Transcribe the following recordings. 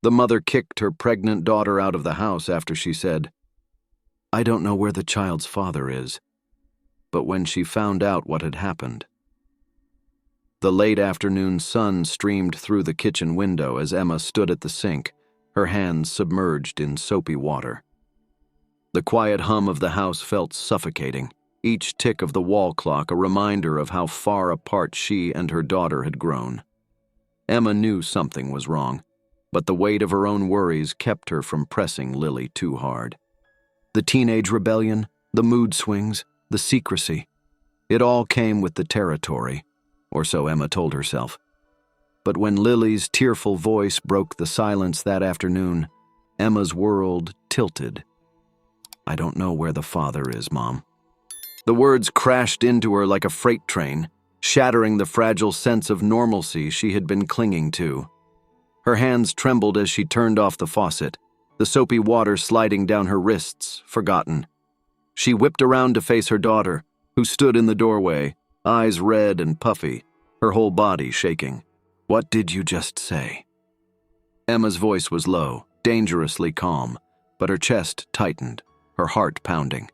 The mother kicked her pregnant daughter out of the house after she said, "I don't know where the child's father is." But when she found out what had happened, the late afternoon sun streamed through the kitchen window as Emma stood at the sink, her hands submerged in soapy water. The quiet hum of the house felt suffocating, each tick of the wall clock a reminder of how far apart she and her daughter had grown. Emma knew something was wrong, but the weight of her own worries kept her from pressing Lily too hard. The teenage rebellion, the mood swings, the secrecy, it all came with the territory, or so Emma told herself. But when Lily's tearful voice broke the silence that afternoon, Emma's world tilted. "I don't know where the father is, Mom." The words crashed into her like a freight train, shattering the fragile sense of normalcy she had been clinging to. Her hands trembled as she turned off the faucet, the soapy water sliding down her wrists, forgotten. She whipped around to face her daughter, who stood in the doorway, eyes red and puffy, her whole body shaking. "What did you just say?" Emma's voice was low, dangerously calm, but her chest tightened, her heart pounding.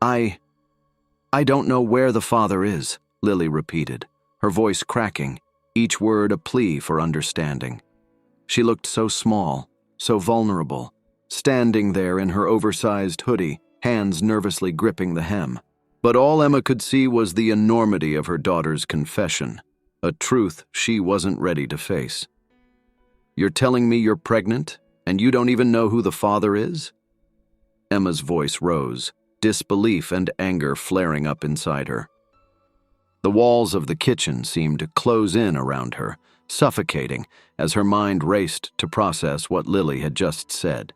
I don't know where the father is," Lily repeated, her voice cracking, each word a plea for understanding. She looked so small, so vulnerable, standing there in her oversized hoodie, hands nervously gripping the hem. But all Emma could see was the enormity of her daughter's confession, a truth she wasn't ready to face. "You're telling me you're pregnant, and you don't even know who the father is?" Emma's voice rose, disbelief and anger flaring up inside her. The walls of the kitchen seemed to close in around her, suffocating as her mind raced to process what Lily had just said.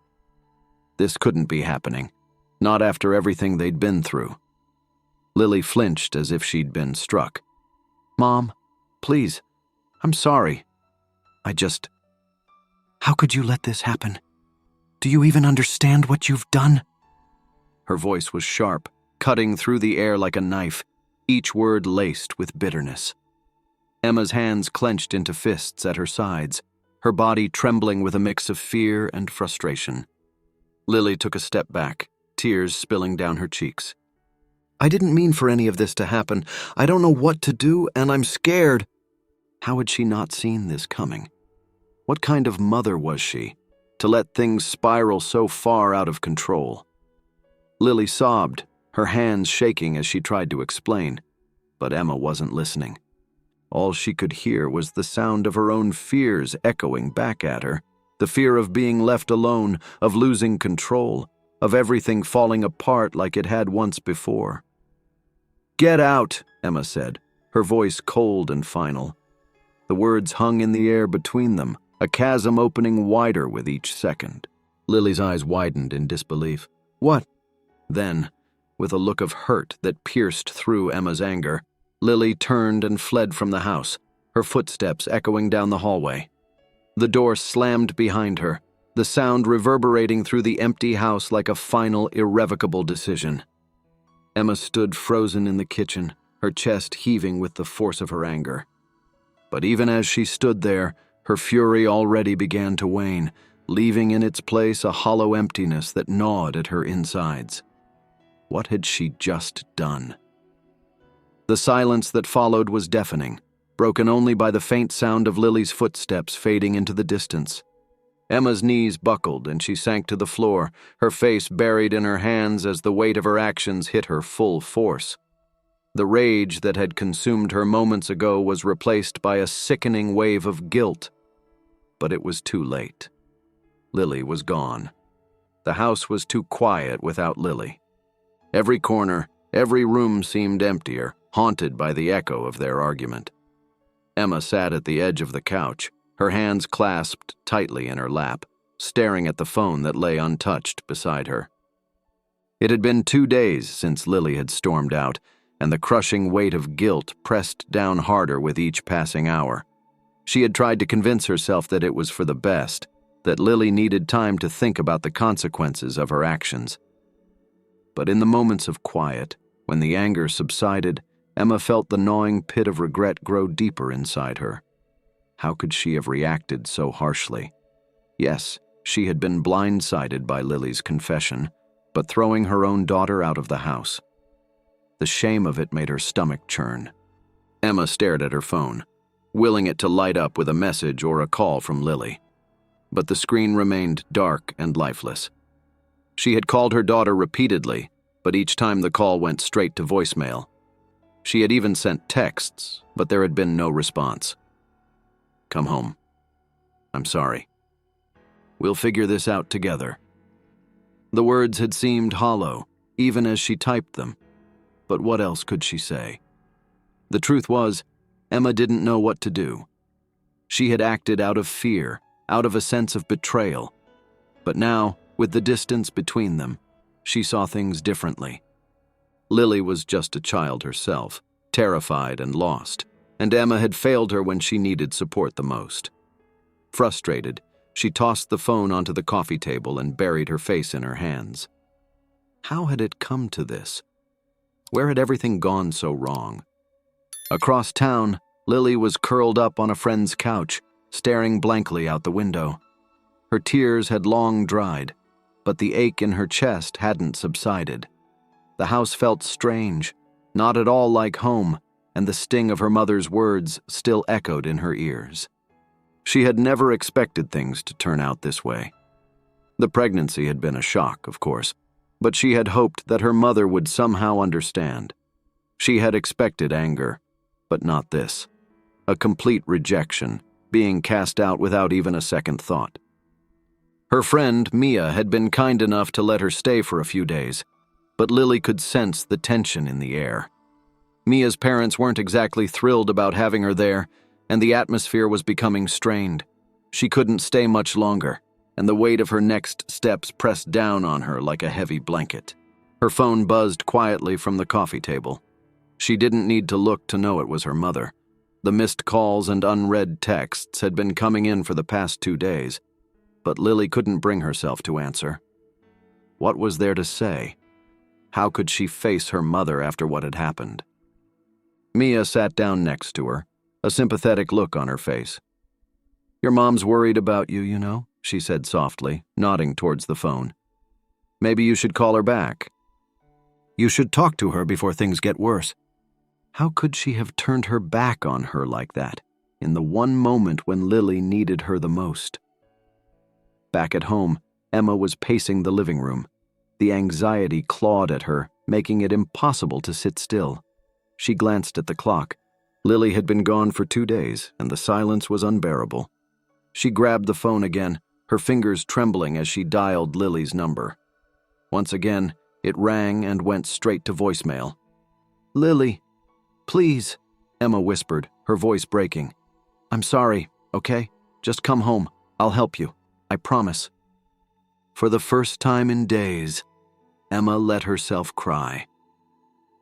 This couldn't be happening, not after everything they'd been through. Lily flinched as if she'd been struck. "Mom, please, I'm sorry. How could you let this happen? Do you even understand what you've done?" Her voice was sharp, cutting through the air like a knife, each word laced with bitterness. Emma's hands clenched into fists at her sides, her body trembling with a mix of fear and frustration. Lily took a step back, tears spilling down her cheeks. "I didn't mean for any of this to happen. I don't know what to do, and I'm scared." How had she not seen this coming? What kind of mother was she, to let things spiral so far out of control? Lily sobbed, her hands shaking as she tried to explain, but Emma wasn't listening. All she could hear was the sound of her own fears echoing back at her, the fear of being left alone, of losing control, of everything falling apart like it had once before. "Get out," Emma said, her voice cold and final. The words hung in the air between them, a chasm opening wider with each second. Lily's eyes widened in disbelief. "What?" Then, with a look of hurt that pierced through Emma's anger, Lily turned and fled from the house, her footsteps echoing down the hallway. The door slammed behind her, the sound reverberating through the empty house like a final, irrevocable decision. Emma stood frozen in the kitchen, her chest heaving with the force of her anger. But even as she stood there, her fury already began to wane, leaving in its place a hollow emptiness that gnawed at her insides. What had she just done? The silence that followed was deafening, broken only by the faint sound of Lily's footsteps fading into the distance. Emma's knees buckled and she sank to the floor, her face buried in her hands as the weight of her actions hit her full force. The rage that had consumed her moments ago was replaced by a sickening wave of guilt. But it was too late. Lily was gone. The house was too quiet without Lily. Every corner, every room seemed emptier, haunted by the echo of their argument. Emma sat at the edge of the couch, her hands clasped tightly in her lap, staring at the phone that lay untouched beside her. It had been 2 days since Lily had stormed out, and the crushing weight of guilt pressed down harder with each passing hour. She had tried to convince herself that it was for the best, that Lily needed time to think about the consequences of her actions. But in the moments of quiet, when the anger subsided, Emma felt the gnawing pit of regret grow deeper inside her. How could she have reacted so harshly? Yes, she had been blindsided by Lily's confession, but throwing her own daughter out of the house. The shame of it made her stomach churn. Emma stared at her phone, willing it to light up with a message or a call from Lily. But the screen remained dark and lifeless. She had called her daughter repeatedly, but each time the call went straight to voicemail. She had even sent texts, but there had been no response. "Come home. I'm sorry. We'll figure this out together." The words had seemed hollow, even as she typed them. But what else could she say? The truth was, Emma didn't know what to do. She had acted out of fear, out of a sense of betrayal. But now, with the distance between them, she saw things differently. Lily was just a child herself, terrified and lost, and Emma had failed her when she needed support the most. Frustrated, she tossed the phone onto the coffee table and buried her face in her hands. How had it come to this? Where had everything gone so wrong? Across town, Lily was curled up on a friend's couch, staring blankly out the window. Her tears had long dried, but the ache in her chest hadn't subsided. The house felt strange, not at all like home, and the sting of her mother's words still echoed in her ears. She had never expected things to turn out this way. The pregnancy had been a shock, of course, but she had hoped that her mother would somehow understand. She had expected anger, but not this. A complete rejection, being cast out without even a second thought. Her friend, Mia, had been kind enough to let her stay for a few days, but Lily could sense the tension in the air. Mia's parents weren't exactly thrilled about having her there, and the atmosphere was becoming strained. She couldn't stay much longer, and the weight of her next steps pressed down on her like a heavy blanket. Her phone buzzed quietly from the coffee table. She didn't need to look to know it was her mother. The missed calls and unread texts had been coming in for the past 2 days, but Lily couldn't bring herself to answer. What was there to say? How could she face her mother after what had happened? Mia sat down next to her, a sympathetic look on her face. "Your mom's worried about you, you know," she said softly, nodding towards the phone. "Maybe you should call her back. You should talk to her before things get worse." How could she have turned her back on her like that, in the one moment when Lily needed her the most? Back at home, Emma was pacing the living room. The anxiety clawed at her, making it impossible to sit still. She glanced at the clock. Lily had been gone for 2 days, and the silence was unbearable. She grabbed the phone again, her fingers trembling as she dialed Lily's number. Once again, it rang and went straight to voicemail. "Lily, please," Emma whispered, her voice breaking. "I'm sorry, okay? Just come home. I'll help you. I promise." For the first time in days, Emma let herself cry.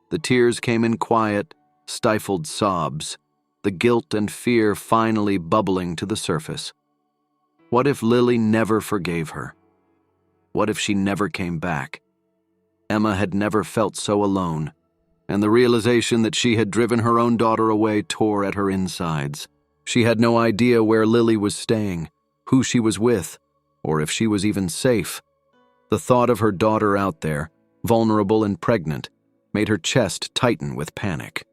The tears came in quiet, stifled sobs, the guilt and fear finally bubbling to the surface. What if Lily never forgave her? What if she never came back? Emma had never felt so alone, and the realization that she had driven her own daughter away tore at her insides. She had no idea where Lily was staying, who she was with, or if she was even safe. The thought of her daughter out there, vulnerable and pregnant, made her chest tighten with panic.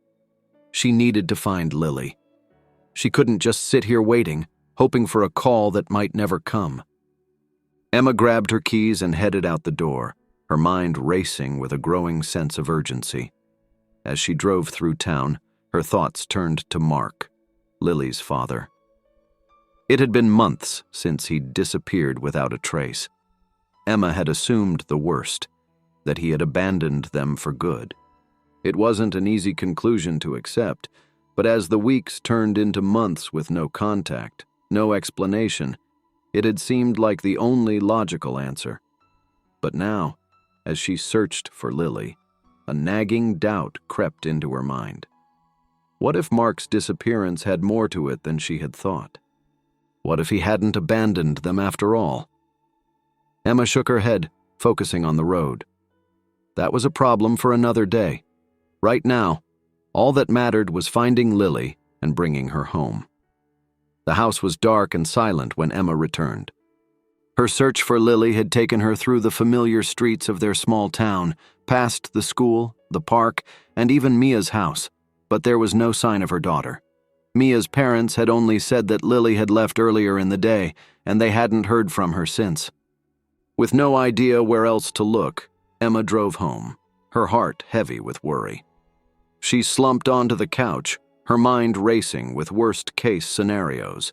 She needed to find Lily. She couldn't just sit here waiting, hoping for a call that might never come. Emma grabbed her keys and headed out the door, her mind racing with a growing sense of urgency. As she drove through town, her thoughts turned to Mark, Lily's father. It had been months since he'd disappeared without a trace. Emma had assumed the worst, that he had abandoned them for good. It wasn't an easy conclusion to accept, but as the weeks turned into months with no contact, no explanation, it had seemed like the only logical answer. But now, as she searched for Lily, a nagging doubt crept into her mind. What if Mark's disappearance had more to it than she had thought? What if he hadn't abandoned them after all? Emma shook her head, focusing on the road. That was a problem for another day. Right now, all that mattered was finding Lily and bringing her home. The house was dark and silent when Emma returned. Her search for Lily had taken her through the familiar streets of their small town, past the school, the park, and even Mia's house, but there was no sign of her daughter. Mia's parents had only said that Lily had left earlier in the day, and they hadn't heard from her since. With no idea where else to look, Emma drove home, her heart heavy with worry. She slumped onto the couch, her mind racing with worst-case scenarios.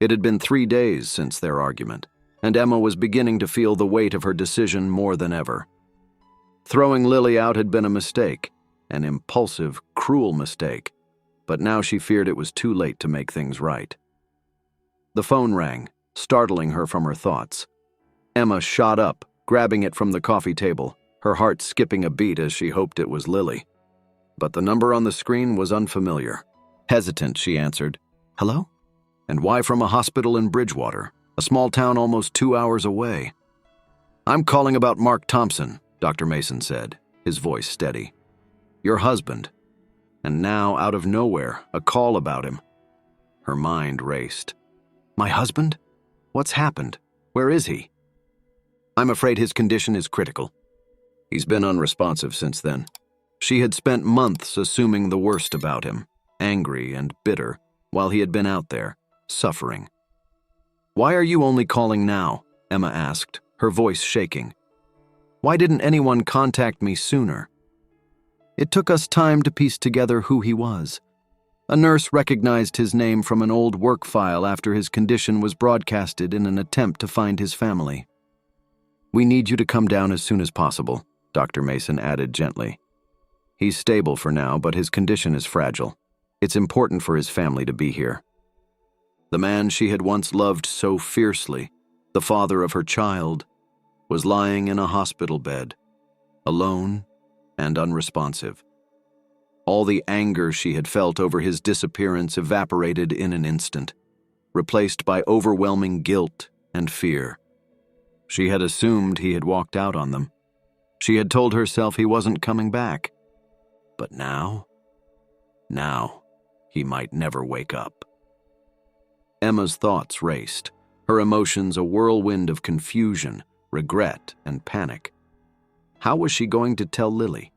It had been 3 days since their argument, and Emma was beginning to feel the weight of her decision more than ever. Throwing Lily out had been a mistake, an impulsive, cruel mistake, but now she feared it was too late to make things right. The phone rang, startling her from her thoughts. Emma shot up, grabbing it from the coffee table, her heart skipping a beat as she hoped it was Lily. But the number on the screen was unfamiliar. Hesitant, she answered, "Hello? And why from a hospital in Bridgewater, a small town almost 2 hours away?" "I'm calling about Mark Thompson," Dr. Mason said, his voice steady. "Your husband." And now, out of nowhere, a call about him. Her mind raced. "My husband? What's happened? Where is he?" "I'm afraid his condition is critical. He's been unresponsive since then." She had spent months assuming the worst about him, angry and bitter, while he had been out there, suffering. "Why are you only calling now?" Emma asked, her voice shaking. "Why didn't anyone contact me sooner?" "It took us time to piece together who he was. A nurse recognized his name from an old work file after his condition was broadcasted in an attempt to find his family." "We need you to come down as soon as possible," Dr. Mason added gently. "He's stable for now, but his condition is fragile. It's important for his family to be here." The man she had once loved so fiercely, the father of her child, was lying in a hospital bed, alone and unresponsive. All the anger she had felt over his disappearance evaporated in an instant, replaced by overwhelming guilt and fear. She had assumed he had walked out on them. She had told herself he wasn't coming back. But now he might never wake up. Emma's thoughts raced, her emotions a whirlwind of confusion, regret, and panic. How was she going to tell Lily?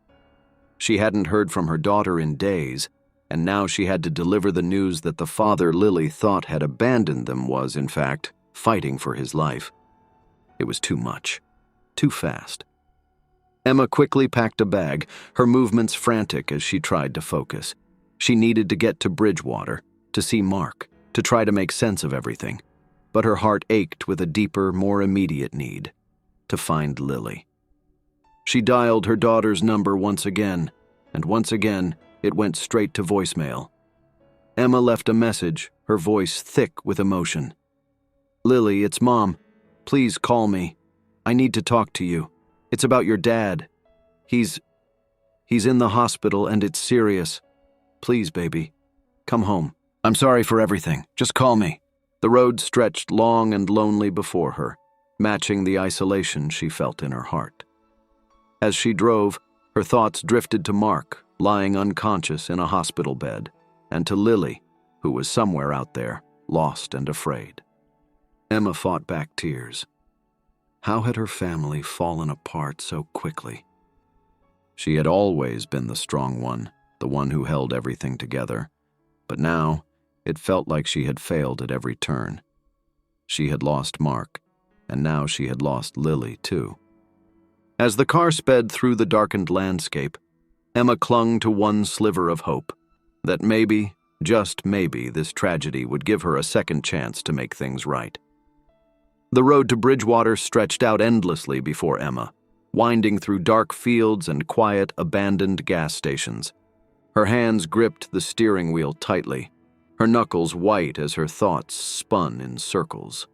She hadn't heard from her daughter in days, and now she had to deliver the news that the father Lily thought had abandoned them was, in fact, fighting for his life. It was too much, too fast. Emma quickly packed a bag, her movements frantic as she tried to focus. She needed to get to Bridgewater, to see Mark, to try to make sense of everything. But her heart ached with a deeper, more immediate need, to find Lily. She dialed her daughter's number once again, and once again it went straight to voicemail. Emma left a message, her voice thick with emotion. "Lily, it's Mom. Please call me. I need to talk to you. It's about your dad. He's in the hospital and it's serious. Please, baby, come home. I'm sorry for everything. Just call me." The road stretched long and lonely before her, matching the isolation she felt in her heart. As she drove, her thoughts drifted to Mark, lying unconscious in a hospital bed, and to Lily, who was somewhere out there, lost and afraid. Emma fought back tears. How had her family fallen apart so quickly? She had always been the strong one, the one who held everything together, but now it felt like she had failed at every turn. She had lost Mark, and now she had lost Lily, too. As the car sped through the darkened landscape, Emma clung to one sliver of hope, that maybe, just maybe, this tragedy would give her a second chance to make things right. The road to Bridgewater stretched out endlessly before Emma, winding through dark fields and quiet, abandoned gas stations. Her hands gripped the steering wheel tightly, her knuckles white as her thoughts spun in circles.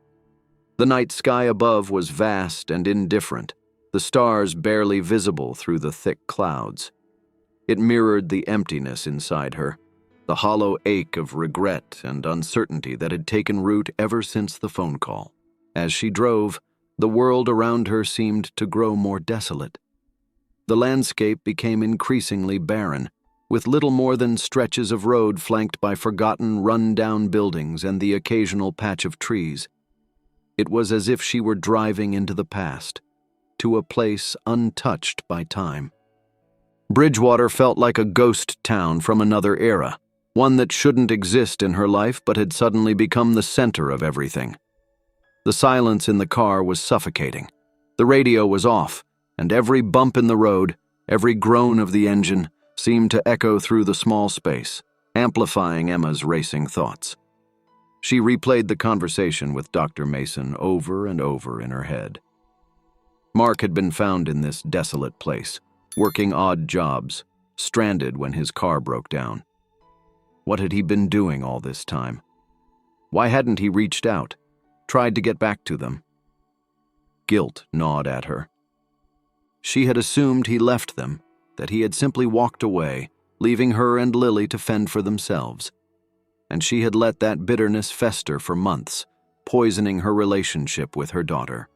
The night sky above was vast and indifferent, the stars barely visible through the thick clouds. It mirrored the emptiness inside her, the hollow ache of regret and uncertainty that had taken root ever since the phone call. As she drove, the world around her seemed to grow more desolate. The landscape became increasingly barren, with little more than stretches of road flanked by forgotten, run-down buildings and the occasional patch of trees. It was as if she were driving into the past, to a place untouched by time. Bridgewater felt like a ghost town from another era, one that shouldn't exist in her life but had suddenly become the center of everything. The silence in the car was suffocating. The radio was off, and every bump in the road, every groan of the engine, seemed to echo through the small space, amplifying Emma's racing thoughts. She replayed the conversation with Dr. Mason over and over in her head. Mark had been found in this desolate place, working odd jobs, stranded when his car broke down. What had he been doing all this time? Why hadn't he reached out, tried to get back to them? Guilt gnawed at her. She had assumed he left them, that he had simply walked away, leaving her and Lily to fend for themselves. And she had let that bitterness fester for months, poisoning her relationship with her daughter.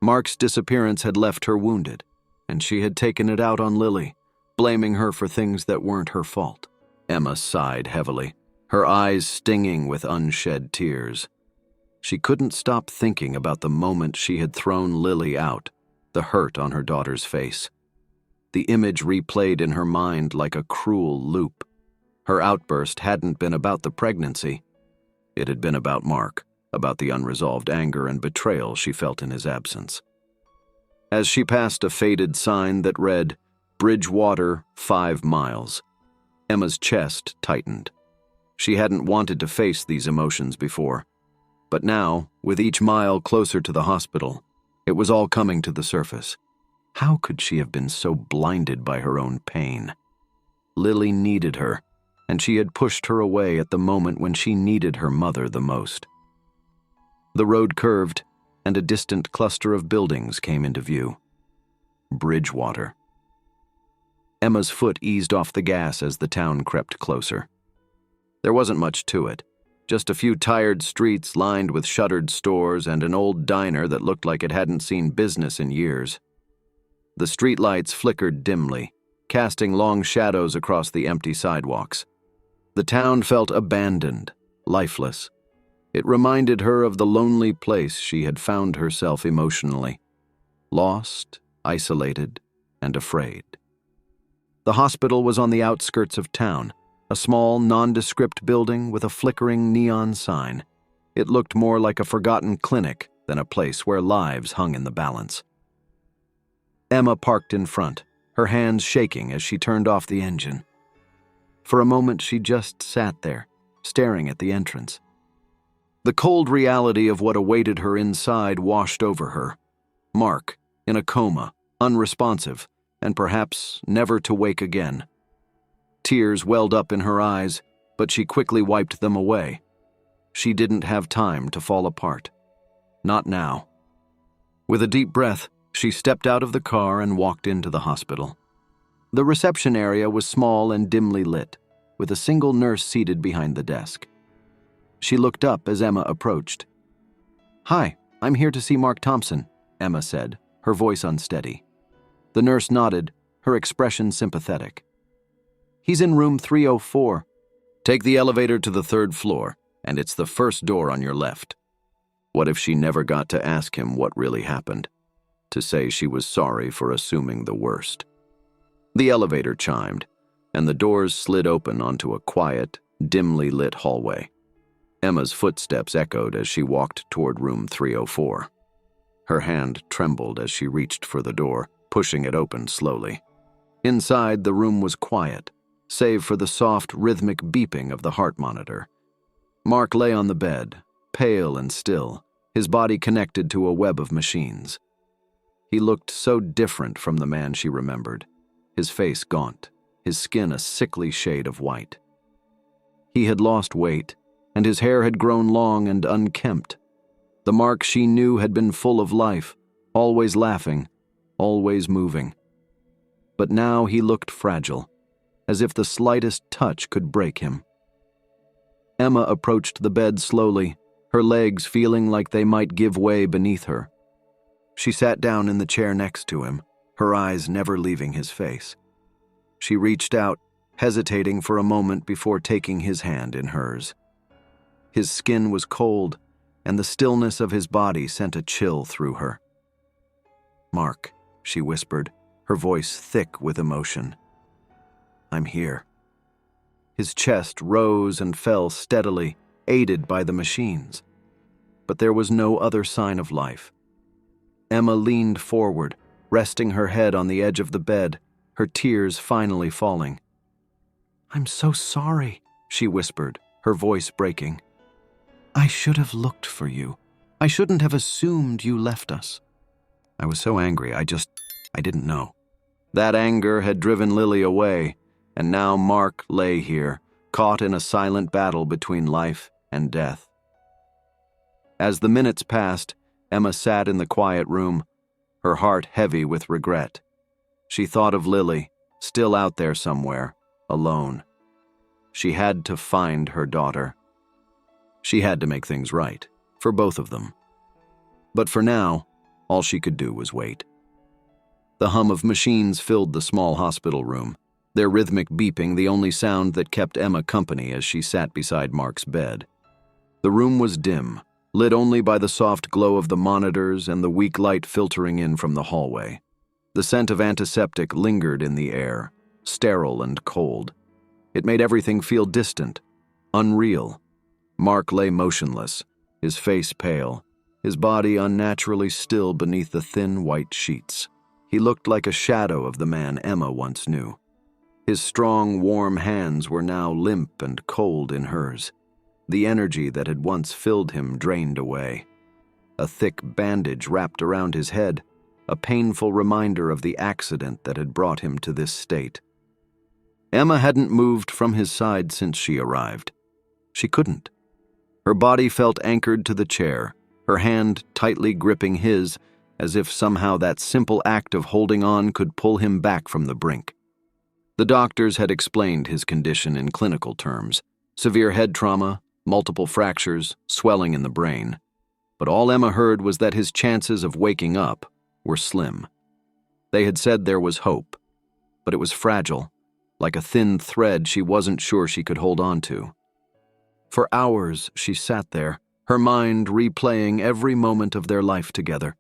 Mark's disappearance had left her wounded, and she had taken it out on Lily, blaming her for things that weren't her fault. Emma sighed heavily, her eyes stinging with unshed tears. She couldn't stop thinking about the moment she had thrown Lily out, the hurt on her daughter's face. The image replayed in her mind like a cruel loop. Her outburst hadn't been about the pregnancy. It had been about Mark, about the unresolved anger and betrayal she felt in his absence. As she passed a faded sign that read, "Bridgewater, 5 miles," Emma's chest tightened. She hadn't wanted to face these emotions before, but now, with each mile closer to the hospital, it was all coming to the surface. How could she have been so blinded by her own pain? Lily needed her, and she had pushed her away at the moment when she needed her mother the most. The road curved, and a distant cluster of buildings came into view. Bridgewater. Emma's foot eased off the gas as the town crept closer. There wasn't much to it, just a few tired streets lined with shuttered stores and an old diner that looked like it hadn't seen business in years. The streetlights flickered dimly, casting long shadows across the empty sidewalks. The town felt abandoned, lifeless. It reminded her of the lonely place she had found herself emotionally, lost, isolated, and afraid. The hospital was on the outskirts of town, a small, nondescript building with a flickering neon sign. It looked more like a forgotten clinic than a place where lives hung in the balance. Emma parked in front, her hands shaking as she turned off the engine. For a moment, she just sat there, staring at the entrance. The cold reality of what awaited her inside washed over her. Mark, in a coma, unresponsive, and perhaps never to wake again. Tears welled up in her eyes, but she quickly wiped them away. She didn't have time to fall apart. Not now. With a deep breath, she stepped out of the car and walked into the hospital. The reception area was small and dimly lit, with a single nurse seated behind the desk. She looked up as Emma approached. "Hi, I'm here to see Mark Thompson," Emma said, her voice unsteady. The nurse nodded, her expression sympathetic. "He's in room 304. Take the elevator to the 3rd floor, and it's the first door on your left." What if she never got to ask him what really happened? To say she was sorry for assuming the worst. The elevator chimed, and the doors slid open onto a quiet, dimly lit hallway. Emma's footsteps echoed as she walked toward room 304. Her hand trembled as she reached for the door, pushing it open slowly. Inside, the room was quiet, save for the soft, rhythmic beeping of the heart monitor. Mark lay on the bed, pale and still, his body connected to a web of machines. He looked so different from the man she remembered, his face gaunt, his skin a sickly shade of white. He had lost weight, and his hair had grown long and unkempt. The Mark she knew had been full of life, always laughing, always moving. But now he looked fragile, as if the slightest touch could break him. Emma approached the bed slowly, her legs feeling like they might give way beneath her. She sat down in the chair next to him, her eyes never leaving his face. She reached out, hesitating for a moment before taking his hand in hers. His skin was cold, and the stillness of his body sent a chill through her. "Mark," she whispered, her voice thick with emotion. "I'm here." His chest rose and fell steadily, aided by the machines. But there was no other sign of life. Emma leaned forward, resting her head on the edge of the bed, her tears finally falling. "I'm so sorry," she whispered, her voice breaking. "I should have looked for you. I shouldn't have assumed you left us." I was so angry, I didn't know. That anger had driven Lily away, and now Mark lay here, caught in a silent battle between life and death. As the minutes passed, Emma sat in the quiet room, her heart heavy with regret. She thought of Lily, still out there somewhere, alone. She had to find her daughter. She had to make things right, for both of them. But for now, all she could do was wait. The hum of machines filled the small hospital room, their rhythmic beeping the only sound that kept Emma company as she sat beside Mark's bed. The room was dim, lit only by the soft glow of the monitors and the weak light filtering in from the hallway. The scent of antiseptic lingered in the air, sterile and cold. It made everything feel distant, unreal. Mark lay motionless, his face pale, his body unnaturally still beneath the thin white sheets. He looked like a shadow of the man Emma once knew. His strong, warm hands were now limp and cold in hers. The energy that had once filled him drained away. A thick bandage wrapped around his head, a painful reminder of the accident that had brought him to this state. Emma hadn't moved from his side since she arrived. She couldn't. Her body felt anchored to the chair, her hand tightly gripping his, as if somehow that simple act of holding on could pull him back from the brink. The doctors had explained his condition in clinical terms: severe head trauma, multiple fractures, swelling in the brain. But all Emma heard was that his chances of waking up were slim. They had said there was hope, but it was fragile, like a thin thread she wasn't sure she could hold on to. For hours she sat there, her mind replaying every moment of their life together.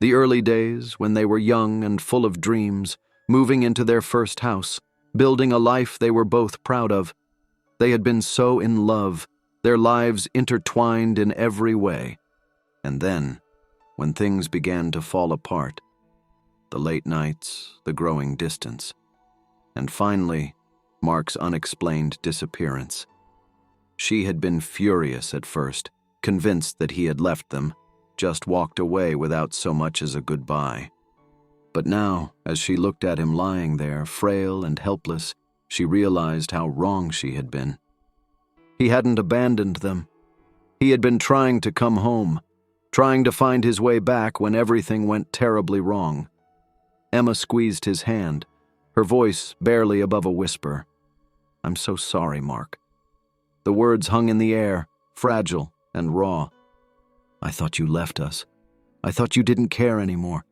The early days when they were young and full of dreams, moving into their first house, building a life they were both proud of. They had been so in love, their lives intertwined in every way. And then, when things began to fall apart, the late nights, the growing distance, and finally, Mark's unexplained disappearance. She had been furious at first, convinced that he had left them, just walked away without so much as a goodbye. But now, as she looked at him lying there, frail and helpless, she realized how wrong she had been. He hadn't abandoned them. He had been trying to come home, trying to find his way back when everything went terribly wrong. Emma squeezed his hand, her voice barely above a whisper. "I'm so sorry, Mark." The words hung in the air, fragile and raw. "I thought you left us. I thought you didn't care anymore.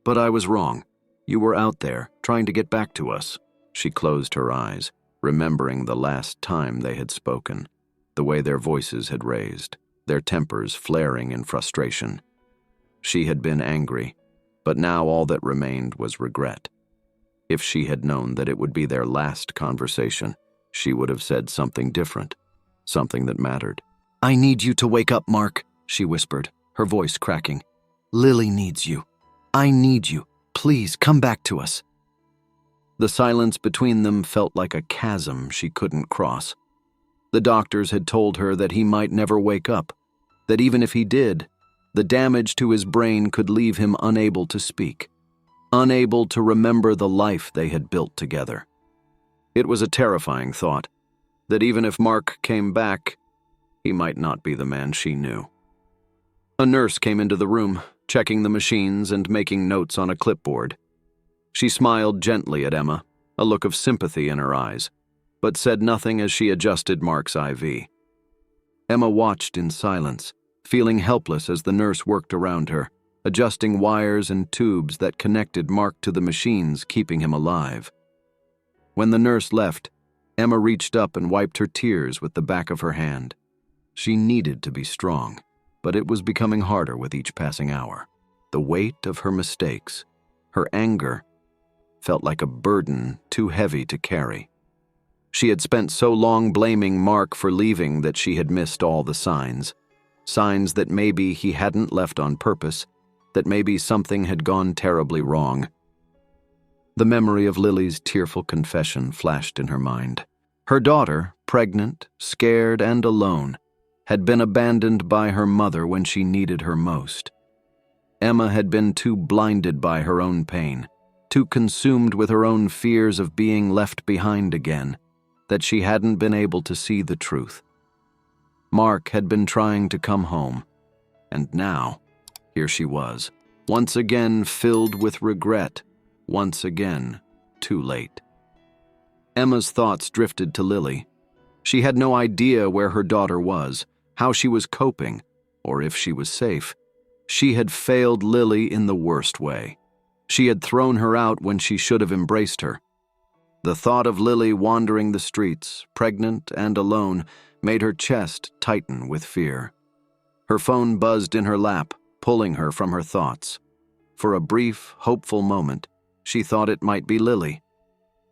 But I was wrong. You were out there, trying to get back to us." She closed her eyes, remembering the last time they had spoken, the way their voices had raised, their tempers flaring in frustration. She had been angry, but now all that remained was regret. If she had known that it would be their last conversation, she would have said something different, something that mattered. "I need you to wake up, Mark," she whispered, her voice cracking. "Lily needs you. I need you. Please, come back to us." The silence between them felt like a chasm she couldn't cross. The doctors had told her that he might never wake up, that even if he did, the damage to his brain could leave him unable to speak, unable to remember the life they had built together. It was a terrifying thought, that even if Mark came back, he might not be the man she knew. A nurse came into the room, checking the machines and making notes on a clipboard. She smiled gently at Emma, a look of sympathy in her eyes, but said nothing as she adjusted Mark's IV. Emma watched in silence, feeling helpless as the nurse worked around her, adjusting wires and tubes that connected Mark to the machines keeping him alive. When the nurse left, Emma reached up and wiped her tears with the back of her hand. She needed to be strong. but it was becoming harder with each passing hour. The weight of her mistakes, her anger, felt like a burden too heavy to carry. She had spent so long blaming Mark for leaving that she had missed all the signs that maybe he hadn't left on purpose, that maybe something had gone terribly wrong. The memory of Lily's tearful confession flashed in her mind. Her daughter, pregnant, scared, and alone, had been abandoned by her mother when she needed her most. Emma had been too blinded by her own pain, too consumed with her own fears of being left behind again, that she hadn't been able to see the truth. Mark had been trying to come home, and now, here she was, once again filled with regret, once again too late. Emma's thoughts drifted to Lily. She had no idea where her daughter was, how she was coping, or if she was safe. She had failed Lily in the worst way. She had thrown her out when she should have embraced her. The thought of Lily wandering the streets, pregnant and alone, made her chest tighten with fear. Her phone buzzed in her lap, pulling her from her thoughts. For a brief, hopeful moment, she thought it might be Lily.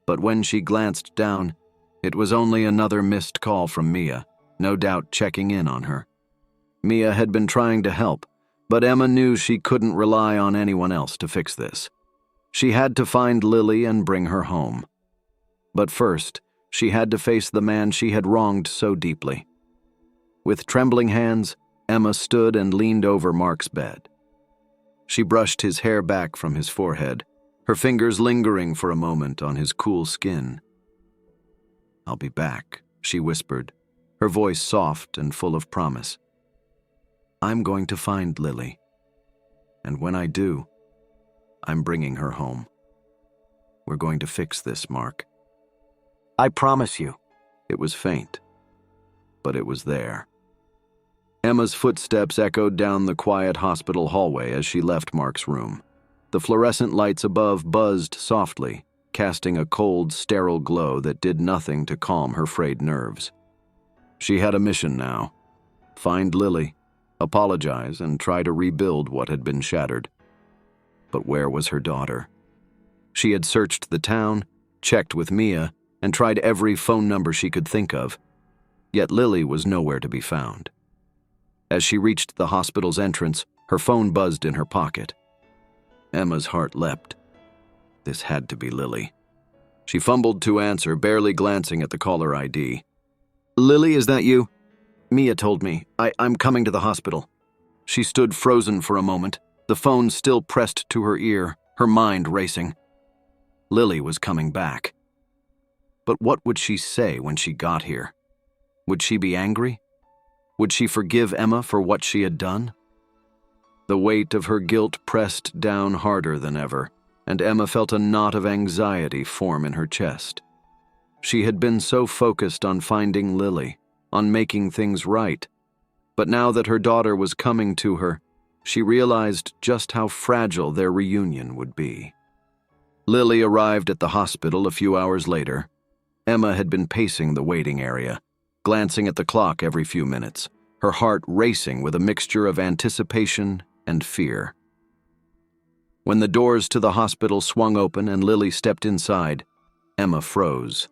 But when she glanced down, it was only another missed call from Mia, no doubt checking in on her. Mia had been trying to help, but Emma knew she couldn't rely on anyone else to fix this. She had to find Lily and bring her home. But first, she had to face the man she had wronged so deeply. With trembling hands, Emma stood and leaned over Mark's bed. She brushed his hair back from his forehead, her fingers lingering for a moment on his cool skin. "I'll be back," she whispered, her voice soft and full of promise. "I'm going to find Lily. And when I do, I'm bringing her home. We're going to fix this, Mark. I promise you." It was faint, but it was there. Emma's footsteps echoed down the quiet hospital hallway as she left Mark's room. The fluorescent lights above buzzed softly, casting a cold, sterile glow that did nothing to calm her frayed nerves. She had a mission now: find Lily, apologize, and try to rebuild what had been shattered. But where was her daughter? She had searched the town, checked with Mia, and tried every phone number she could think of. Yet Lily was nowhere to be found. As she reached the hospital's entrance, her phone buzzed in her pocket. Emma's heart leapt. This had to be Lily. She fumbled to answer, barely glancing at the caller ID. "Lily, is that you? Mia told me. I'm coming to the hospital." She stood frozen for a moment, the phone still pressed to her ear, her mind racing. Lily was coming back. But what would she say when she got here? Would she be angry? Would she forgive Emma for what she had done? The weight of her guilt pressed down harder than ever, and Emma felt a knot of anxiety form in her chest. She had been so focused on finding Lily, on making things right, but now that her daughter was coming to her, she realized just how fragile their reunion would be. Lily arrived at the hospital a few hours later. Emma had been pacing the waiting area, glancing at the clock every few minutes, her heart racing with a mixture of anticipation and fear. When the doors to the hospital swung open and Lily stepped inside, Emma froze.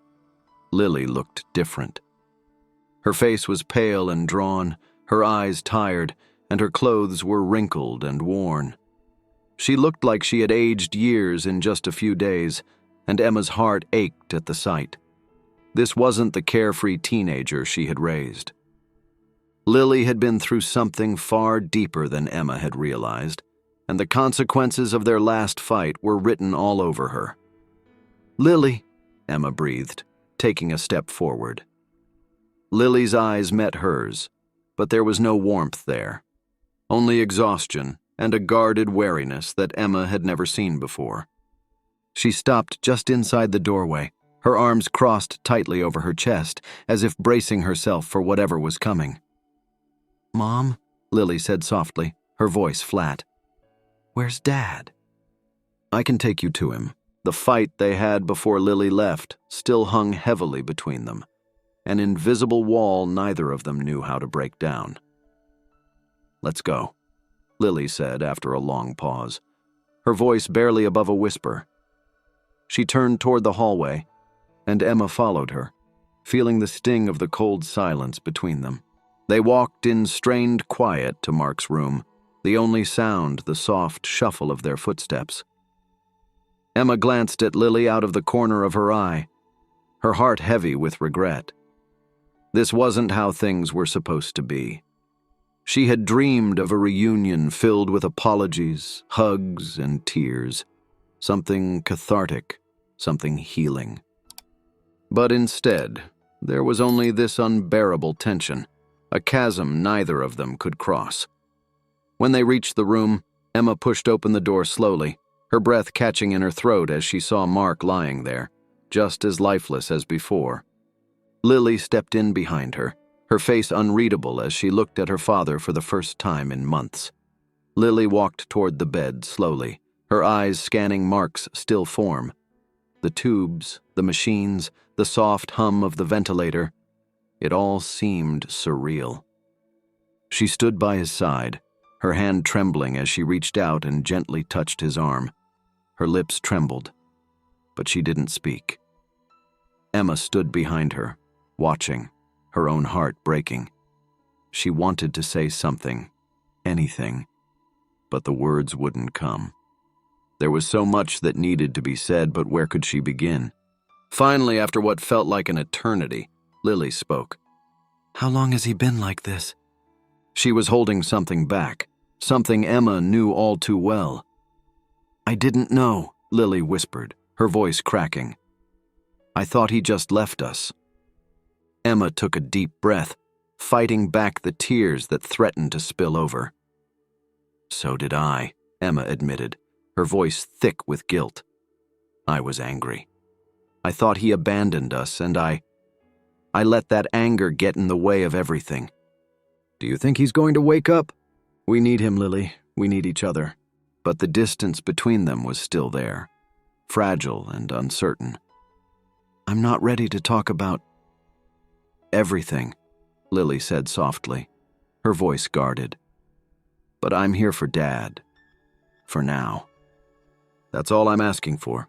Lily looked different. Her face was pale and drawn, her eyes tired, and her clothes were wrinkled and worn. She looked like she had aged years in just a few days, and Emma's heart ached at the sight. This wasn't the carefree teenager she had raised. Lily had been through something far deeper than Emma had realized, and the consequences of their last fight were written all over her. "Lily," Emma breathed, taking a step forward. Lily's eyes met hers, but there was no warmth there, only exhaustion and a guarded wariness that Emma had never seen before. She stopped just inside the doorway, her arms crossed tightly over her chest, as if bracing herself for whatever was coming. "Mom," Lily said softly, her voice flat. "Where's Dad?" "I can take you to him." The fight they had before Lily left still hung heavily between them, an invisible wall neither of them knew how to break down. "Let's go," Lily said after a long pause, her voice barely above a whisper. She turned toward the hallway, and Emma followed her, feeling the sting of the cold silence between them. They walked in strained quiet to Mark's room, the only sound the soft shuffle of their footsteps. Emma glanced at Lily out of the corner of her eye, her heart heavy with regret. This wasn't how things were supposed to be. She had dreamed of a reunion filled with apologies, hugs, and tears, something cathartic, something healing. But instead, there was only this unbearable tension, a chasm neither of them could cross. When they reached the room, Emma pushed open the door slowly, her breath catching in her throat as she saw Mark lying there, just as lifeless as before. Lily stepped in behind her, her face unreadable as she looked at her father for the first time in months. Lily walked toward the bed slowly, her eyes scanning Mark's still form. The tubes, the machines, the soft hum of the ventilator, it all seemed surreal. She stood by his side, her hand trembling as she reached out and gently touched his arm. Her lips trembled, but she didn't speak. Emma stood behind her, watching, her own heart breaking. She wanted to say something, anything, but the words wouldn't come. There was so much that needed to be said, but where could she begin? Finally, after what felt like an eternity, Lily spoke. "How long has he been like this?" She was holding something back, something Emma knew all too well. "I didn't know," Lily whispered, her voice cracking. "I thought he just left us." Emma took a deep breath, fighting back the tears that threatened to spill over. "So did I," Emma admitted, her voice thick with guilt. "I was angry. I thought he abandoned us, and I let that anger get in the way of everything." "Do you think he's going to wake up?" "We need him, Lily. We need each other." But the distance between them was still there, fragile and uncertain. "I'm not ready to talk about everything," Lily said softly, her voice guarded. "But I'm here for Dad. For now. That's all I'm asking for."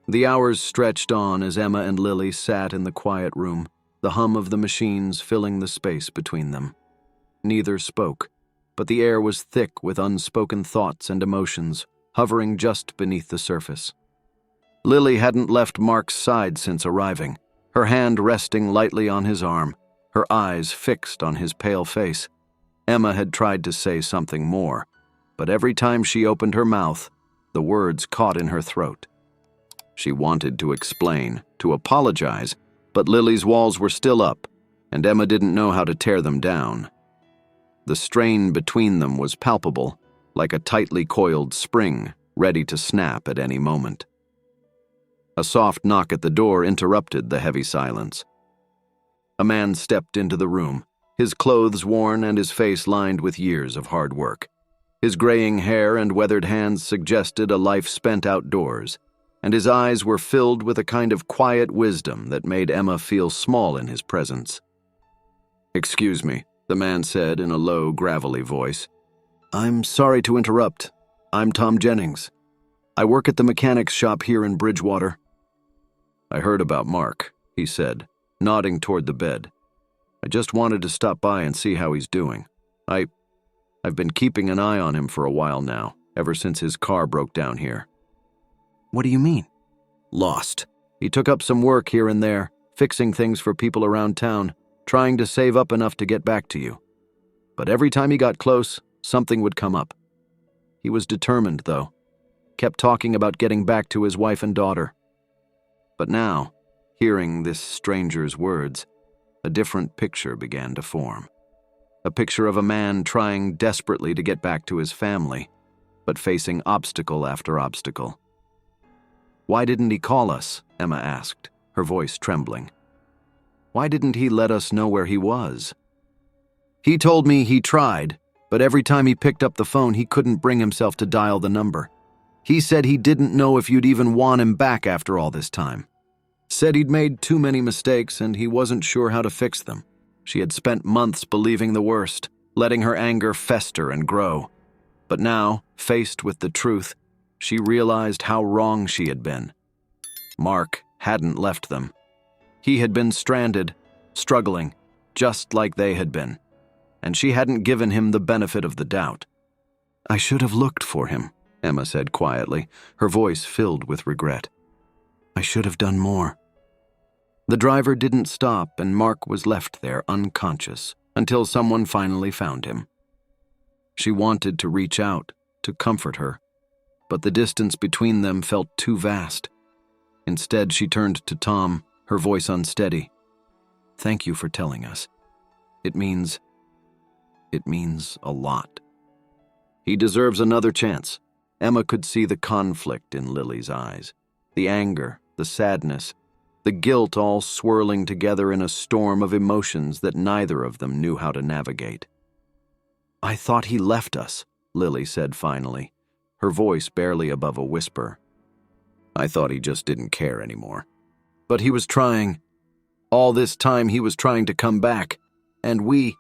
The hours stretched on as Emma and Lily sat in the quiet room, the hum of the machines filling the space between them. Neither spoke, but the air was thick with unspoken thoughts and emotions, hovering just beneath the surface. Lily hadn't left Mark's side since arriving, her hand resting lightly on his arm, her eyes fixed on his pale face. Emma had tried to say something more, but every time she opened her mouth, the words caught in her throat. She wanted to explain, to apologize, but Lily's walls were still up, and Emma didn't know how to tear them down. The strain between them was palpable, like a tightly coiled spring, ready to snap at any moment. A soft knock at the door interrupted the heavy silence. A man stepped into the room, his clothes worn and his face lined with years of hard work. His graying hair and weathered hands suggested a life spent outdoors, and his eyes were filled with a kind of quiet wisdom that made Emma feel small in his presence. "Excuse me," the man said in a low, gravelly voice. "I'm sorry to interrupt. I'm Tom Jennings. I work at the mechanics shop here in Bridgewater." "I heard about Mark," he said, nodding toward the bed. "I just wanted to stop by and see how he's doing. I've been keeping an eye on him for a while now, ever since his car broke down here." "What do you mean?" "Lost. He took up some work here and there, fixing things for people around town, trying to save up enough to get back to you. But every time he got close, something would come up. He was determined, though. Kept talking about getting back to his wife and daughter. But now, hearing this stranger's words, a different picture began to form. A picture of a man trying desperately to get back to his family, but facing obstacle after obstacle. "Why didn't he call us?" Emma asked, her voice trembling. "Why didn't he let us know where he was?" "He told me he tried, but every time he picked up the phone he couldn't bring himself to dial the number. He said he didn't know if you'd even want him back after all this time. Said he'd made too many mistakes and he wasn't sure how to fix them. She had spent months believing the worst, letting her anger fester and grow. But now, faced with the truth, she realized how wrong she had been. Mark hadn't left them. He had been stranded, struggling, just like they had been, and she hadn't given him the benefit of the doubt. "I should have looked for him," Emma said quietly, her voice filled with regret. "I should have done more." The driver didn't stop, and Mark was left there unconscious until someone finally found him. She wanted to reach out, to comfort her, but the distance between them felt too vast. Instead, she turned to Tom, her voice unsteady. "Thank you for telling us. It means a lot." "He deserves another chance." Emma could see the conflict in Lily's eyes, the anger, the sadness, the guilt all swirling together in a storm of emotions that neither of them knew how to navigate. "I thought he left us," Lily said finally, her voice barely above a whisper. "I thought he just didn't care anymore. But he was trying. All this time he was trying to come back, and we—"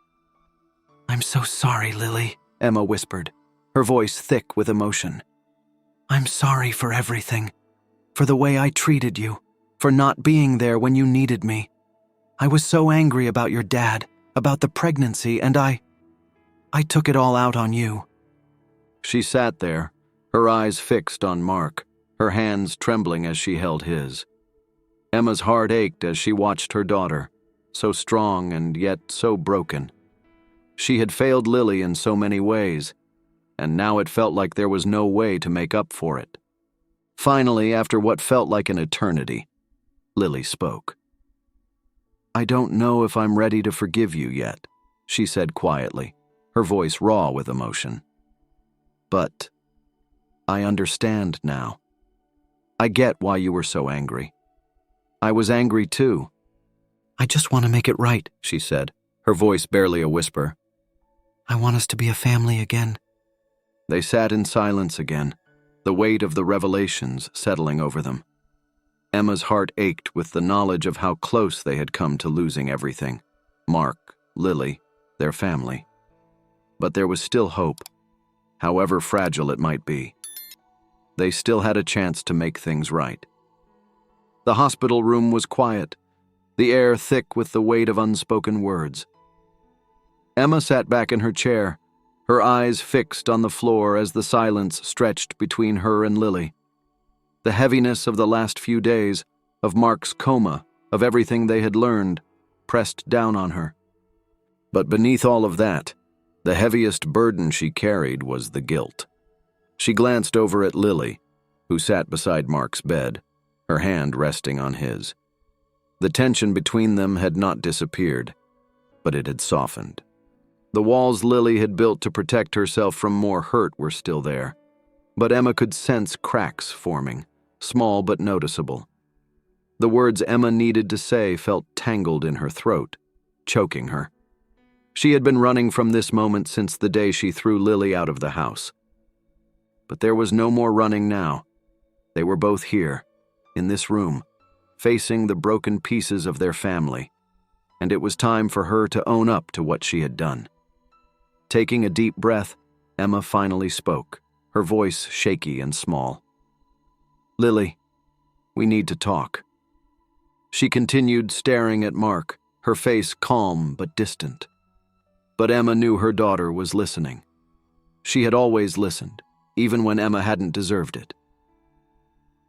"I'm so sorry, Lily," Emma whispered, her voice thick with emotion. "I'm sorry for everything, for the way I treated you, for not being there when you needed me. I was so angry about your dad, about the pregnancy, and I took it all out on you." She sat there, her eyes fixed on Mark, her hands trembling as she held his. Emma's heart ached as she watched her daughter, so strong and yet so broken. She had failed Lily in so many ways, and now it felt like there was no way to make up for it. Finally, after what felt like an eternity, Lily spoke. "I don't know if I'm ready to forgive you yet," she said quietly, her voice raw with emotion. "But I understand now. I get why you were so angry. I was angry too." "I just want to make it right," she said, her voice barely a whisper. "I want us to be a family again." They sat in silence again, the weight of the revelations settling over them. Emma's heart ached with the knowledge of how close they had come to losing everything: Mark, Lily, their family. But there was still hope, however fragile it might be. They still had a chance to make things right. The hospital room was quiet, the air thick with the weight of unspoken words. Emma sat back in her chair, her eyes fixed on the floor as the silence stretched between her and Lily. The heaviness of the last few days, of Mark's coma, of everything they had learned, pressed down on her. But beneath all of that, the heaviest burden she carried was the guilt. She glanced over at Lily, who sat beside Mark's bed, her hand resting on his. The tension between them had not disappeared, but it had softened. The walls Lily had built to protect herself from more hurt were still there, but Emma could sense cracks forming, small but noticeable. The words Emma needed to say felt tangled in her throat, choking her. She had been running from this moment since the day she threw Lily out of the house. But there was no more running now. They were both here, in this room, facing the broken pieces of their family, and it was time for her to own up to what she had done. Taking a deep breath, Emma finally spoke, her voice shaky and small. "Lily, we need to talk." She continued staring at Mark, her face calm but distant. But Emma knew her daughter was listening. She had always listened, even when Emma hadn't deserved it.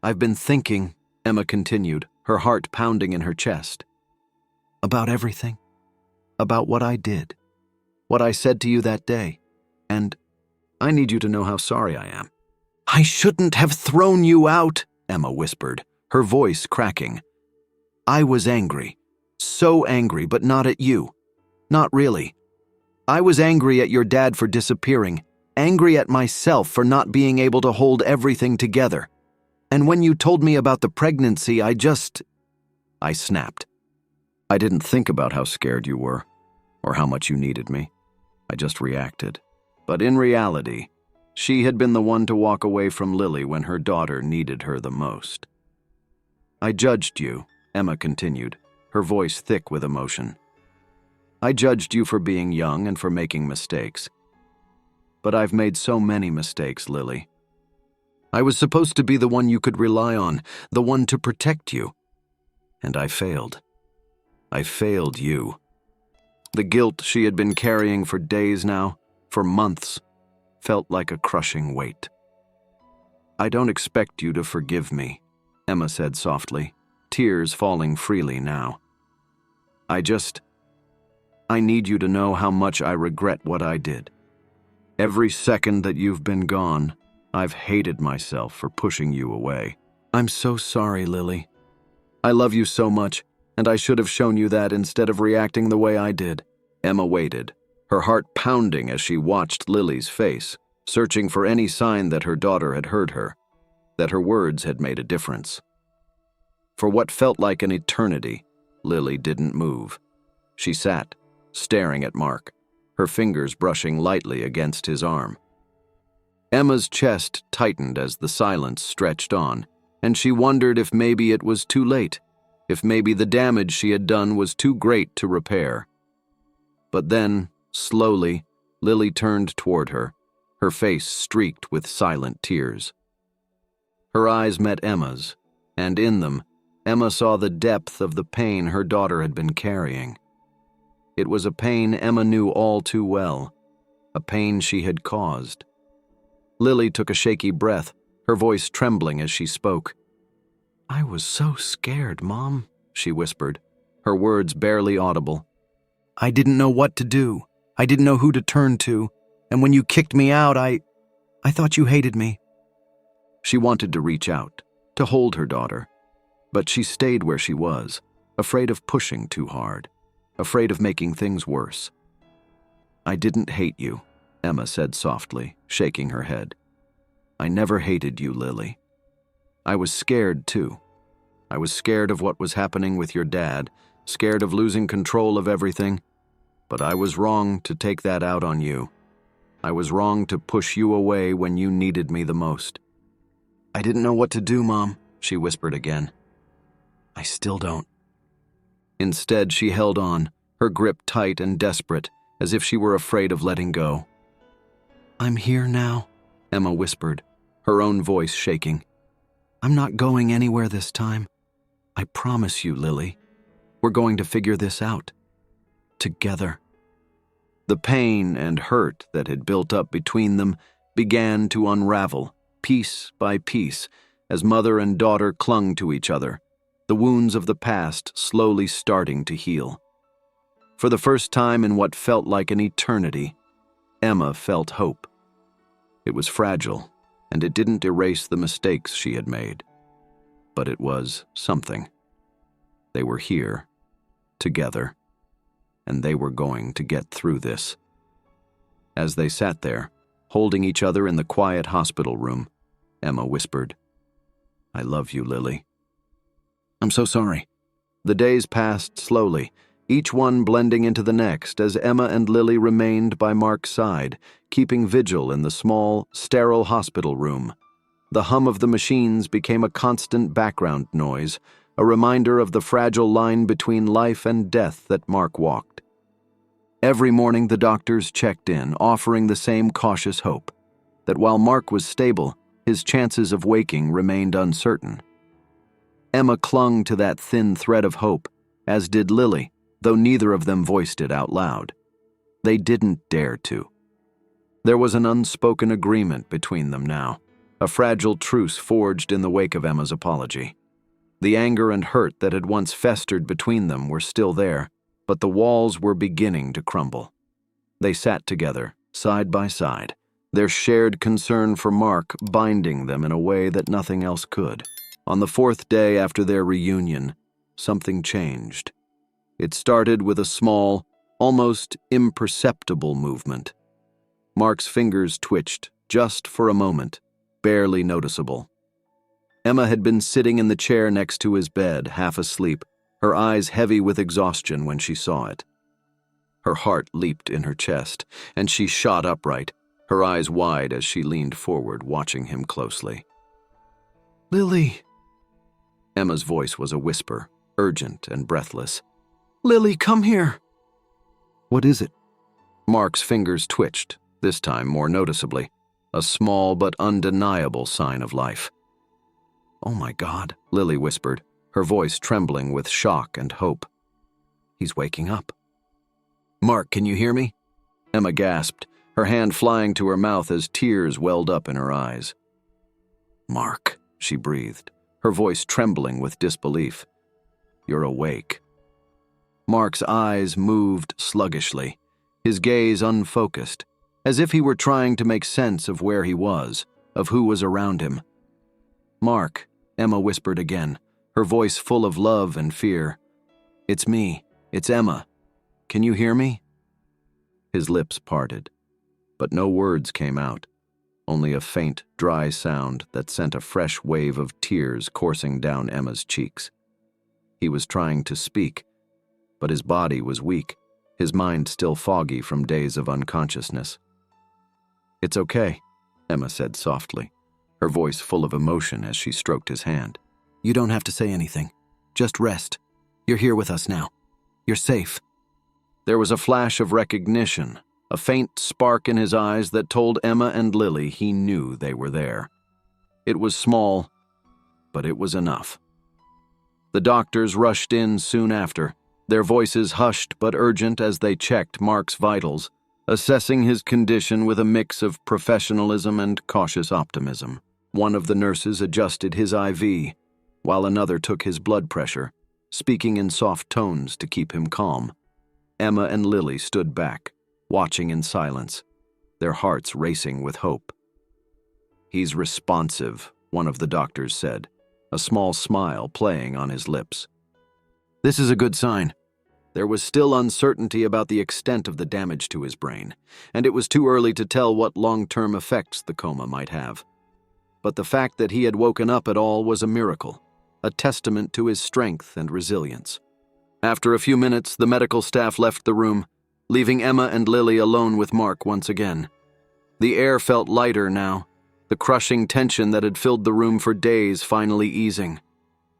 "I've been thinking," Emma continued, her heart pounding in her chest, "about everything, about what I did, what I said to you that day, and I need you to know how sorry I am." "I shouldn't have thrown you out," Emma whispered, her voice cracking. "I was angry, so angry, but not at you. Not really. I was angry at your dad for disappearing, angry at myself for not being able to hold everything together. And when you told me about the pregnancy, I snapped. I didn't think about how scared you were, or how much you needed me. I just reacted. But in reality, she had been the one to walk away from Lily when her daughter needed her the most. I judged you," Emma continued, her voice thick with emotion. I judged you for being young and for making mistakes. But I've made so many mistakes, Lily. I was supposed to be the one you could rely on, the one to protect you. And I failed. I failed you. The guilt she had been carrying for days now, for months, felt like a crushing weight. I don't expect you to forgive me, Emma said softly, tears falling freely now. I need you to know how much I regret what I did. Every second that you've been gone, I've hated myself for pushing you away. I'm so sorry, Lily. I love you so much, and I should have shown you that instead of reacting the way I did. Emma waited, her heart pounding as she watched Lily's face, searching for any sign that her daughter had heard her, that her words had made a difference. For what felt like an eternity, Lily didn't move. She sat, staring at Mark, her fingers brushing lightly against his arm. Emma's chest tightened as the silence stretched on, and she wondered if maybe it was too late, if maybe the damage she had done was too great to repair. But then, slowly, Lily turned toward her, her face streaked with silent tears. Her eyes met Emma's, and in them, Emma saw the depth of the pain her daughter had been carrying. It was a pain Emma knew all too well, a pain she had caused. Lily took a shaky breath, her voice trembling as she spoke. "I was so scared, Mom," she whispered, her words barely audible. "I didn't know what to do. I didn't know who to turn to. And when you kicked me out, I thought you hated me." She wanted to reach out, to hold her daughter, but she stayed where she was, afraid of pushing too hard, afraid of making things worse. "I didn't hate you," Emma said softly, shaking her head. "I never hated you, Lily. I was scared, too. I was scared of what was happening with your dad, scared of losing control of everything, but I was wrong to take that out on you. I was wrong to push you away when you needed me the most." "I didn't know what to do, Mom," she whispered again. "I still don't." Instead, she held on, her grip tight and desperate, as if she were afraid of letting go. "I'm here now," Emma whispered, her own voice shaking. "I'm not going anywhere this time. I promise you, Lily. We're going to figure this out. Together." The pain and hurt that had built up between them began to unravel, piece by piece, as mother and daughter clung to each other, the wounds of the past slowly starting to heal. For the first time in what felt like an eternity, Emma felt hope. It was fragile, and it didn't erase the mistakes she had made. But it was something. They were here, together, and they were going to get through this. As they sat there, holding each other in the quiet hospital room, Emma whispered, "I love you, Lily." "I'm so sorry." The days passed slowly, each one blending into the next as Emma and Lily remained by Mark's side, keeping vigil in the small, sterile hospital room. The hum of the machines became a constant background noise, a reminder of the fragile line between life and death that Mark walked. Every morning the doctors checked in, offering the same cautious hope, that while Mark was stable, his chances of waking remained uncertain. Emma clung to that thin thread of hope, as did Lily, though neither of them voiced it out loud. They didn't dare to. There was an unspoken agreement between them now, a fragile truce forged in the wake of Emma's apology. The anger and hurt that had once festered between them were still there, but the walls were beginning to crumble. They sat together, side by side, their shared concern for Mark binding them in a way that nothing else could. On the fourth day after their reunion, something changed. It started with a small, almost imperceptible movement. Mark's fingers twitched, just for a moment, barely noticeable. Emma had been sitting in the chair next to his bed, half asleep, her eyes heavy with exhaustion when she saw it. Her heart leaped in her chest, and she shot upright, her eyes wide as she leaned forward, watching him closely. "Lily!" Emma's voice was a whisper, urgent and breathless. "Lily, come here!" What is it? Mark's fingers twitched, this time more noticeably, a small but undeniable sign of life. "Oh my God," Lily whispered, her voice trembling with shock and hope. "He's waking up." "Mark, can you hear me?" Emma gasped, her hand flying to her mouth as tears welled up in her eyes. "Mark," she breathed, her voice trembling with disbelief. "You're awake." Mark's eyes moved sluggishly, his gaze unfocused, as if he were trying to make sense of where he was, of who was around him. "Mark," Emma whispered again, her voice full of love and fear. "It's me. It's Emma. Can you hear me?" His lips parted, but no words came out, only a faint, dry sound that sent a fresh wave of tears coursing down Emma's cheeks. He was trying to speak, but his body was weak, his mind still foggy from days of unconsciousness. "It's okay," Emma said softly, her voice full of emotion as she stroked his hand. "You don't have to say anything. Just rest. You're here with us now. You're safe." There was a flash of recognition, a faint spark in his eyes that told Emma and Lily he knew they were there. It was small, but it was enough. The doctors rushed in soon after, their voices hushed but urgent as they checked Mark's vitals, assessing his condition with a mix of professionalism and cautious optimism. One of the nurses adjusted his IV, while another took his blood pressure, speaking in soft tones to keep him calm. Emma and Lily stood back, watching in silence, their hearts racing with hope. "He's responsive," one of the doctors said, a small smile playing on his lips. "This is a good sign." There was still uncertainty about the extent of the damage to his brain, and it was too early to tell what long-term effects the coma might have. But the fact that he had woken up at all was a miracle, a testament to his strength and resilience. After a few minutes, the medical staff left the room, leaving Emma and Lily alone with Mark once again. The air felt lighter now, the crushing tension that had filled the room for days finally easing.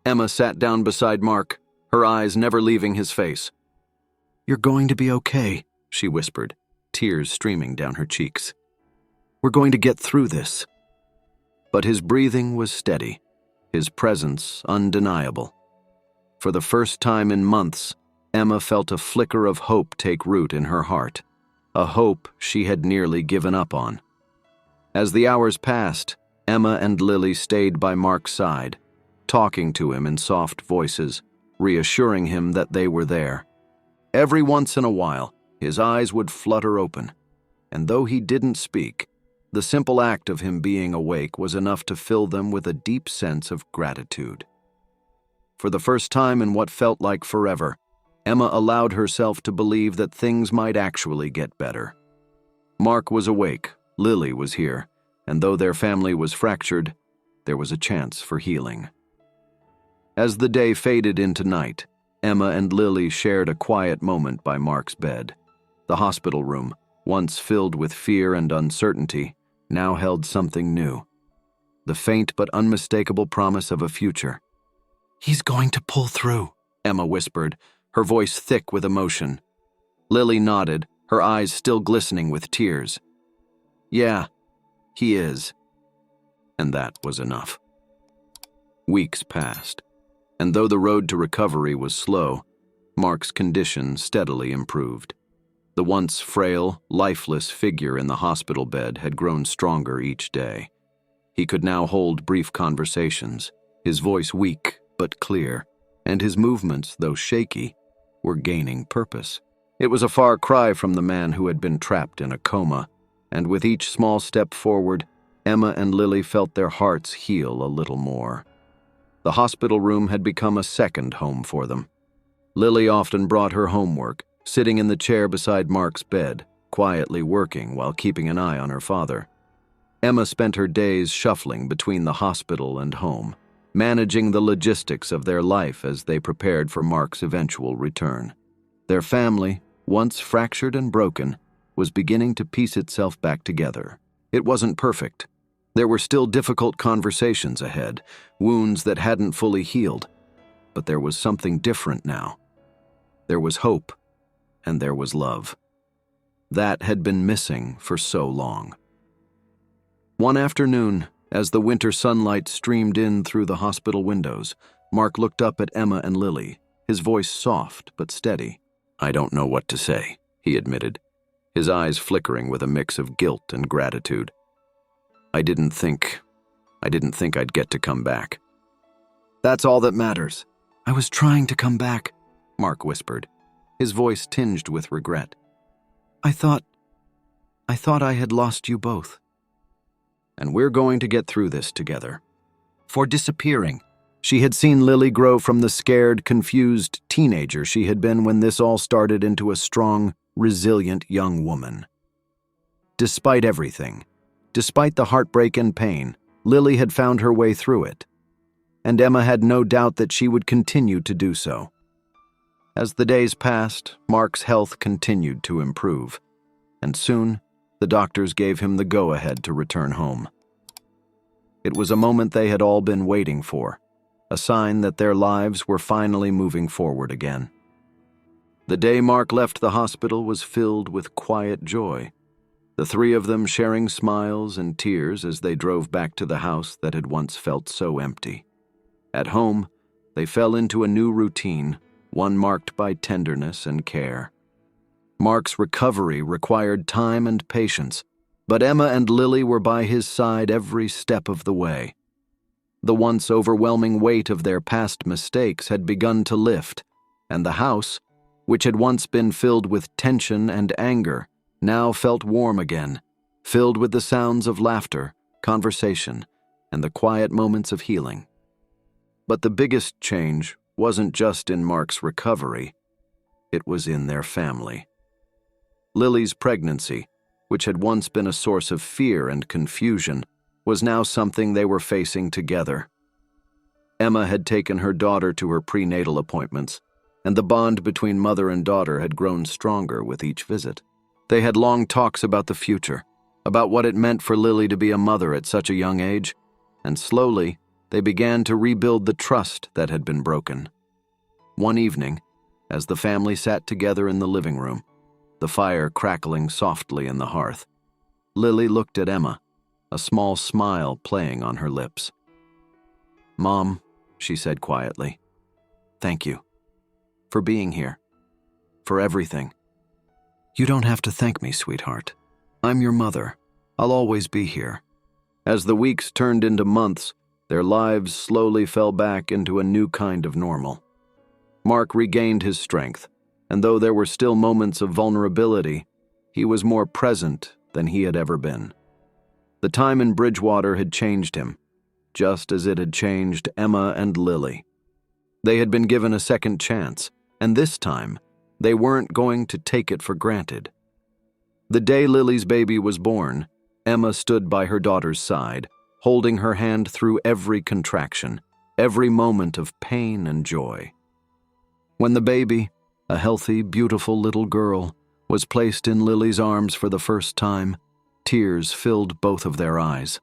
Emma sat down beside Mark, her eyes never leaving his face. "You're going to be okay," she whispered, tears streaming down her cheeks. "We're going to get through this." But his breathing was steady, his presence undeniable. For the first time in months, Emma felt a flicker of hope take root in her heart, a hope she had nearly given up on. As the hours passed, Emma and Lily stayed by Mark's side, talking to him in soft voices, reassuring him that they were there. Every once in a while, his eyes would flutter open, and though he didn't speak, the simple act of him being awake was enough to fill them with a deep sense of gratitude. For the first time in what felt like forever, Emma allowed herself to believe that things might actually get better. Mark was awake, Lily was here, and though their family was fractured, there was a chance for healing. As the day faded into night, Emma and Lily shared a quiet moment by Mark's bed. The hospital room, once filled with fear and uncertainty, now held something new. The faint but unmistakable promise of a future. "He's going to pull through," Emma whispered, her voice thick with emotion. Lily nodded, her eyes still glistening with tears. "Yeah, he is." And that was enough. Weeks passed, and though the road to recovery was slow, Mark's condition steadily improved. The once frail, lifeless figure in the hospital bed had grown stronger each day. He could now hold brief conversations, his voice weak but clear, and his movements, though shaky, were gaining purpose. It was a far cry from the man who had been trapped in a coma, and with each small step forward, Emma and Lily felt their hearts heal a little more. The hospital room had become a second home for them. Lily often brought her homework, sitting in the chair beside Mark's bed, quietly working while keeping an eye on her father. Emma spent her days shuffling between the hospital and home, managing the logistics of their life as they prepared for Mark's eventual return. Their family, once fractured and broken, was beginning to piece itself back together. It wasn't perfect. There were still difficult conversations ahead, wounds that hadn't fully healed, but there was something different now. There was hope, and there was love. That had been missing for so long. One afternoon, as the winter sunlight streamed in through the hospital windows, Mark looked up at Emma and Lily, his voice soft but steady. "I don't know what to say," he admitted, his eyes flickering with a mix of guilt and gratitude. I didn't think I'd get to come back." "That's all that matters." "I was trying to come back," Mark whispered, his voice tinged with regret. I thought I had lost you both. And we're going to get through this together." For disappearing, she had seen Lily grow from the scared, confused teenager she had been when this all started into a strong, resilient young woman. Despite everything, despite the heartbreak and pain, Lily had found her way through it, and Emma had no doubt that she would continue to do so. As the days passed, Mark's health continued to improve, and soon the doctors gave him the go-ahead to return home. It was a moment they had all been waiting for, a sign that their lives were finally moving forward again. The day Mark left the hospital was filled with quiet joy, the three of them sharing smiles and tears as they drove back to the house that had once felt so empty. At home, they fell into a new routine, one marked by tenderness and care. Mark's recovery required time and patience, but Emma and Lily were by his side every step of the way. The once overwhelming weight of their past mistakes had begun to lift, and the house, which had once been filled with tension and anger, now felt warm again, filled with the sounds of laughter, conversation, and the quiet moments of healing. But the biggest change wasn't just in Mark's recovery, it was in their family. Lily's pregnancy, which had once been a source of fear and confusion, was now something they were facing together. Emma had taken her daughter to her prenatal appointments, and the bond between mother and daughter had grown stronger with each visit. They had long talks about the future, about what it meant for Lily to be a mother at such a young age, and slowly, they began to rebuild the trust that had been broken. One evening, as the family sat together in the living room, the fire crackling softly in the hearth, Lily looked at Emma, a small smile playing on her lips. "Mom," she said quietly, "thank you for being here, for everything." "You don't have to thank me, sweetheart. I'm your mother. I'll always be here." As the weeks turned into months, their lives slowly fell back into a new kind of normal. Mark regained his strength, and though there were still moments of vulnerability, he was more present than he had ever been. The time in Bridgewater had changed him, just as it had changed Emma and Lily. They had been given a second chance, and this time, they weren't going to take it for granted. The day Lily's baby was born, Emma stood by her daughter's side, holding her hand through every contraction, every moment of pain and joy. When the baby, a healthy, beautiful little girl, was placed in Lily's arms for the first time, tears filled both of their eyes.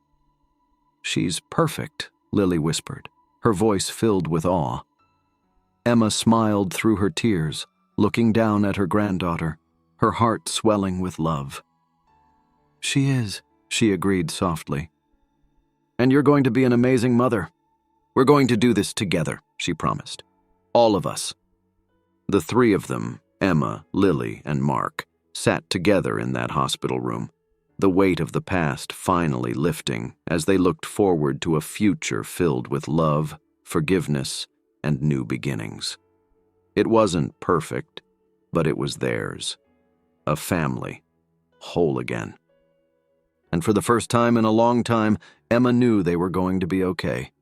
"She's perfect," Lily whispered, her voice filled with awe. Emma smiled through her tears, looking down at her granddaughter, her heart swelling with love. "She is," she agreed softly. "And you're going to be an amazing mother. We're going to do this together," she promised. "All of us." The three of them, Emma, Lily, and Mark, sat together in that hospital room, the weight of the past finally lifting as they looked forward to a future filled with love, forgiveness, and new beginnings. It wasn't perfect, but it was theirs. A family, whole again. And for the first time in a long time, Emma knew they were going to be okay.